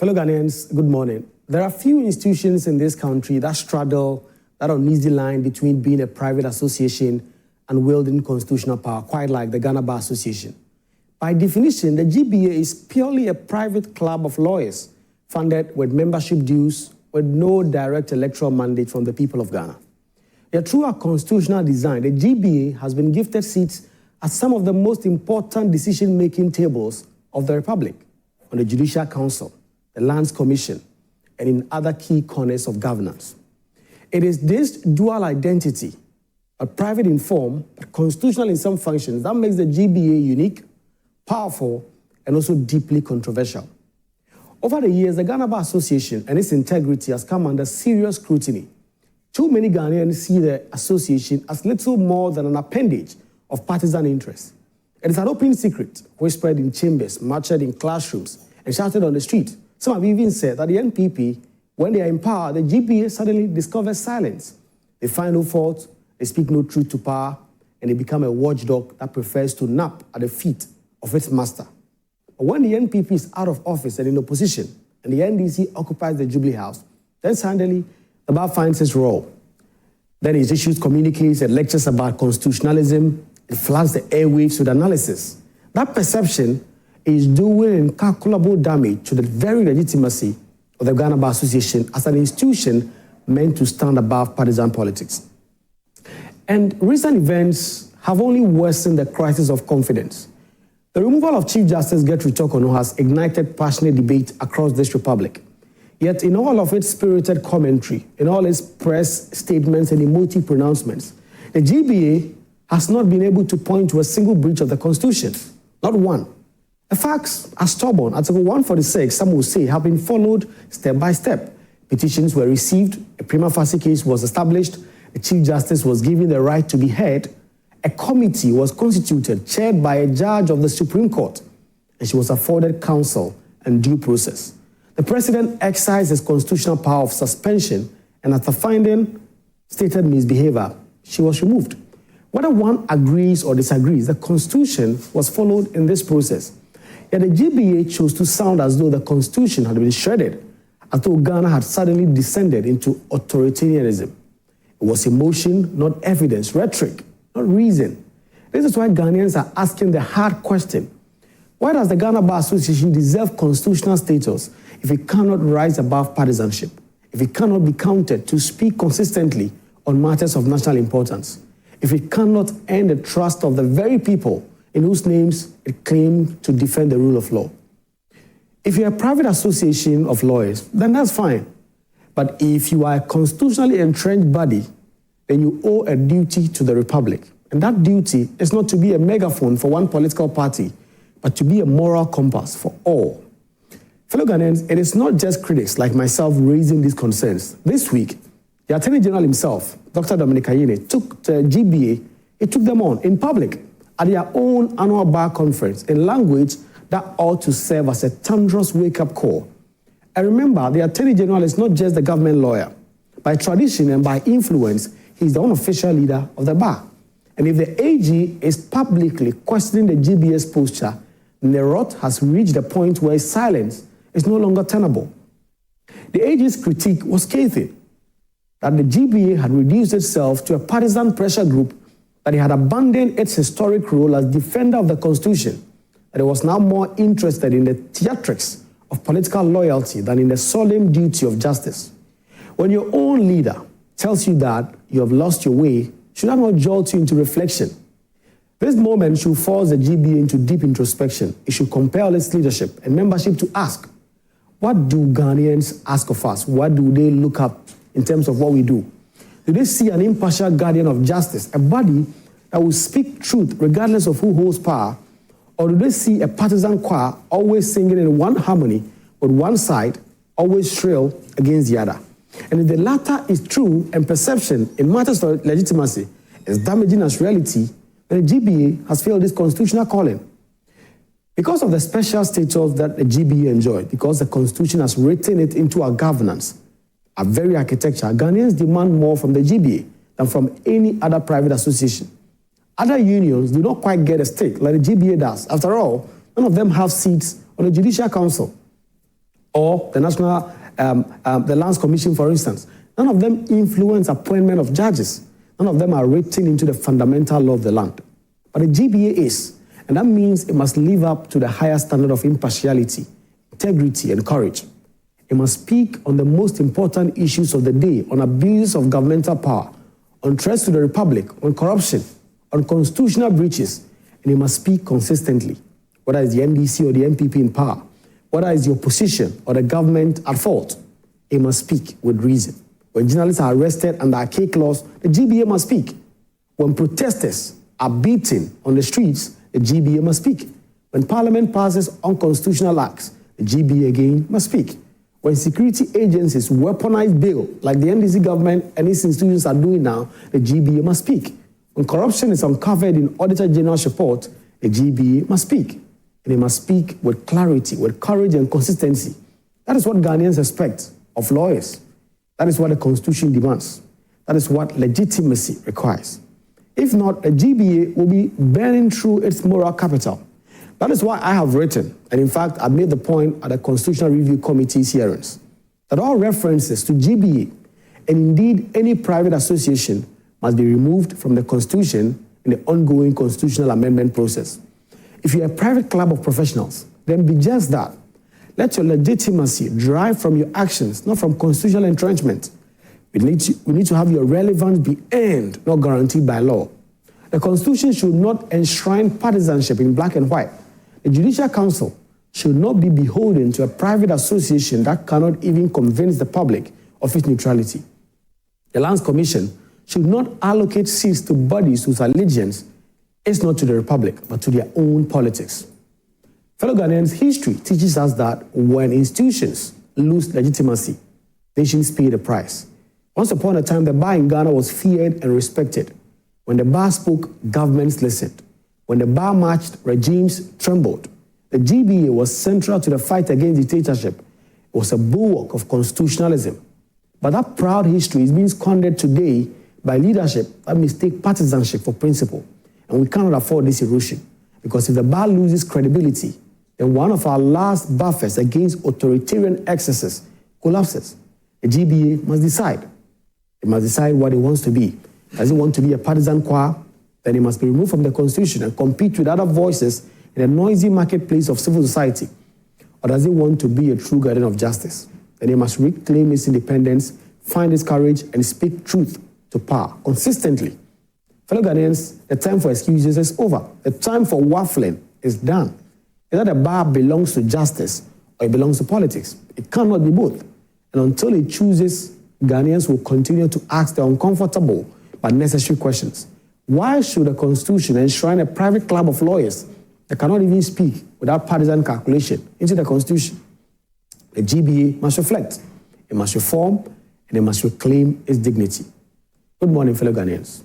Fellow Ghanaians, good morning. There are few institutions in this country that straddle that uneasy line between being a private association and wielding constitutional power, quite like the Ghana Bar Association. By definition, the GBA is purely a private club of lawyers funded with membership dues with no direct electoral mandate from the people of Ghana. Yet through our constitutional design, the GBA has been gifted seats at some of the most important decision-making tables of the Republic, on the Judicial Council, the Lands Commission, and in other key corners of governance. It is this dual identity, a private in form, but constitutional in some functions, that makes the GBA unique, powerful, and also deeply controversial. Over the years, the Ghana Bar Association and its integrity has come under serious scrutiny. Too many Ghanaians see the association as little more than an appendage of partisan interests. It is an open secret, whispered in chambers, marched in classrooms, and shouted on the street. Some have even said that the NPP, when they are in power, the GBA suddenly discovers silence. They find no fault, they speak no truth to power, and they become a watchdog that prefers to nap at the feet of its master. But when the NPP is out of office and in opposition, and the NDC occupies the Jubilee House, then suddenly the bar finds its role. Then it issues communiques and lectures about constitutionalism. It floods the airwaves with analysis. That perception is doing incalculable damage to the very legitimacy of the Ghana Bar Association as an institution meant to stand above partisan politics. And recent events have only worsened the crisis of confidence. The removal of Chief Justice Gertrude Torkornoo has ignited passionate debate across this republic. Yet in all of its spirited commentary, in all its press statements and emotive pronouncements, the GBA has not been able to point to a single breach of the Constitution, not one. The facts are stubborn. Article 146, some will say, have been followed step by step. Petitions were received, a prima facie case was established, the Chief Justice was given the right to be heard, a committee was constituted, chaired by a judge of the Supreme Court, and she was afforded counsel and due process. The President exercised his constitutional power of suspension, and after finding stated misbehavior, she was removed. Whether one agrees or disagrees, the Constitution was followed in this process. Yet the GBA chose to sound as though the Constitution had been shredded, as though Ghana had suddenly descended into authoritarianism. It was emotion, not evidence, rhetoric, not reason. This is why Ghanaians are asking the hard question: why does the Ghana Bar Association deserve constitutional status if it cannot rise above partisanship, if it cannot be counted to speak consistently on matters of national importance, if it cannot earn the trust of the very people in whose names it claims to defend the rule of law? If you're a private association of lawyers, then that's fine. But if you are a constitutionally entrenched body, then you owe a duty to the Republic. And that duty is not to be a megaphone for one political party, but to be a moral compass for all. Fellow Ghanaians, it is not just critics like myself raising these concerns. This week, the Attorney General himself, Dr. Dominic Ayine, took the GBA, he took them on in public at their own annual bar conference in language that ought to serve as a thunderous wake-up call. And remember, the Attorney General is not just the government lawyer. By tradition and by influence, he's the unofficial leader of the bar. And if the AG is publicly questioning the GBA's posture, then the rot has reached a point where silence is no longer tenable. The AG's critique was scathing, that the GBA had reduced itself to a partisan pressure group, that it had abandoned its historic role as defender of the Constitution, that it was now more interested in the theatrics of political loyalty than in the solemn duty of justice. When your own leader tells you that you have lost your way, should that not jolt you into reflection? This moment should force the GBA into deep introspection. It should compel its leadership and membership to ask, what do Ghanaians ask of us? What do they look up in terms of what we do? Do they see an impartial guardian of justice, a body that will speak truth regardless of who holds power? Or do they see a partisan choir always singing in one harmony with one side, always shrill against the other? And if the latter is true and perception in matters of legitimacy is damaging as reality, then the GBA has failed its constitutional calling. Because of the special status that the GBA enjoyed, because the Constitution has written it into our governance, our very architecture, Ghanaians demand more from the GBA than from any other private association. Other unions do not quite get a stake like the GBA does. After all, none of them have seats on the Judicial Council. or the the Lands Commission, for instance. None of them influence appointment of judges. None of them are written into the fundamental law of the land. But the GBA is, and that means it must live up to the higher standard of impartiality, integrity, and courage. It must speak on the most important issues of the day, on abuse of governmental power, on threats to the republic, on corruption, on constitutional breaches, and it must speak consistently, whether it's the NDC or the MPP in power, whether it's the opposition or the government at fault. It must speak with reason. When journalists are arrested under archaic laws, the GBA must speak. When protesters are beaten on the streets, the GBA must speak. When Parliament passes unconstitutional acts, the GBA again must speak. When security agencies weaponize bail, like the NDC government and its institutions are doing now, the GBA must speak. When corruption is uncovered in Auditor General's report, the GBA must speak. And it must speak with clarity, with courage and consistency. That is what Ghanaians expect of lawyers. That is what the Constitution demands. That is what legitimacy requires. If not, the GBA will be burning through its moral capital. That is why I have written, and in fact, I made the point at the Constitutional Review Committee's hearings, that all references to GBA, and indeed any private association, must be removed from the Constitution in the ongoing constitutional amendment process. If you're a private club of professionals, then be just that. Let your legitimacy derive from your actions, not from constitutional entrenchment. We need to have your relevance be earned, not guaranteed by law. The Constitution should not enshrine partisanship in black and white. The Judicial Council should not be beholden to a private association that cannot even convince the public of its neutrality. The Lands Commission should not allocate seats to bodies whose allegiance is not to the Republic, but to their own politics. Fellow Ghanaians, history teaches us that when institutions lose legitimacy, nations pay the price. Once upon a time, the bar in Ghana was feared and respected. When the bar spoke, governments listened. When the bar marched, regimes trembled. The GBA was central to the fight against dictatorship. It was a bulwark of constitutionalism. But that proud history is being squandered today by leadership that mistake partisanship for principle. And we cannot afford this erosion. Because if the bar loses credibility, then one of our last buffers against authoritarian excesses collapses. The GBA must decide. It must decide what it wants to be. Does it want to be a partisan choir? Then it must be removed from the Constitution and compete with other voices in a noisy marketplace of civil society. Or does it want to be a true guardian of justice? Then it must reclaim its independence, find its courage, and speak truth to power consistently. Fellow Ghanaians, the time for excuses is over. The time for waffling is done. Either the bar belongs to justice or it belongs to politics. It cannot be both. And until it chooses, Ghanaians will continue to ask the uncomfortable but necessary questions. Why should the Constitution enshrine a private club of lawyers that cannot even speak without partisan calculation into the Constitution? The GBA must reflect, it must reform, and it must reclaim its dignity. Good morning, fellow Ghanaians.